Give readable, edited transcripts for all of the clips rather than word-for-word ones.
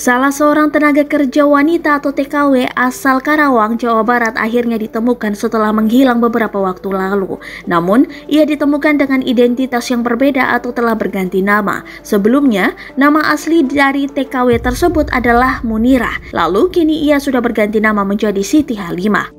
Salah seorang tenaga kerja wanita atau TKW asal Karawang, Jawa Barat akhirnya ditemukan setelah menghilang beberapa waktu lalu. Namun, ia ditemukan dengan identitas yang berbeda atau telah berganti nama. Sebelumnya, nama asli dari TKW tersebut adalah Munirah. Lalu, kini ia sudah berganti nama menjadi Siti Halimah.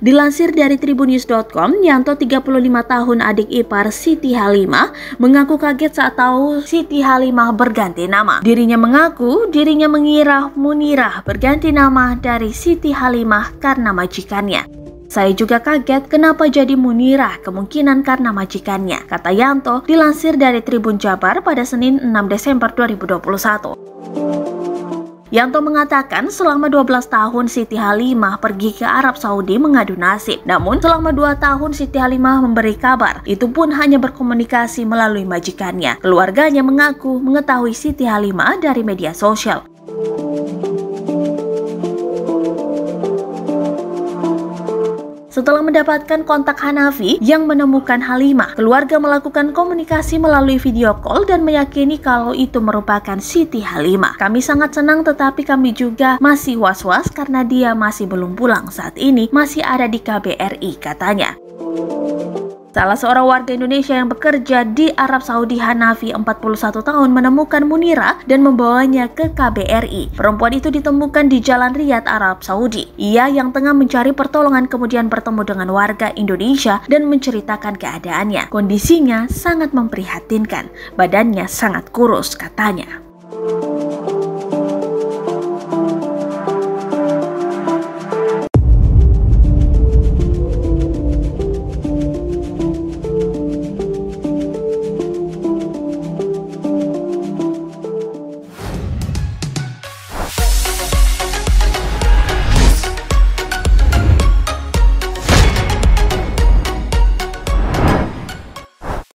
Dilansir dari tribunnews.com, Yanto 35 tahun adik ipar Siti Halimah mengaku kaget saat tahu Siti Halimah berganti nama. Dirinya mengaku dirinya mengira Munirah berganti nama dari Siti Halimah karena majikannya. Saya juga kaget kenapa jadi Munirah, kemungkinan karena majikannya, kata Yanto dilansir dari Tribun Jabar pada Senin 6 Desember 2021. Yanto mengatakan selama 12 tahun Siti Halimah pergi ke Arab Saudi mengadu nasib. Namun selama 2 tahun Siti Halimah memberi kabar, itu pun hanya berkomunikasi melalui majikannya. Keluarganya mengaku mengetahui Siti Halimah dari media sosial. Setelah mendapatkan kontak Hanafi yang menemukan Halimah, keluarga melakukan komunikasi melalui video call dan meyakini kalau itu merupakan Siti Halimah. Kami sangat senang, tetapi kami juga masih was-was karena dia masih belum pulang, saat ini masih ada di KBRI, katanya. Salah seorang warga Indonesia yang bekerja di Arab Saudi, Hanafi, 41 tahun, menemukan Munirah dan membawanya ke KBRI. Perempuan itu ditemukan di Jalan Riyadh, Arab Saudi. Ia yang tengah mencari pertolongan kemudian bertemu dengan warga Indonesia dan menceritakan keadaannya. Kondisinya sangat memprihatinkan, badannya sangat kurus, katanya.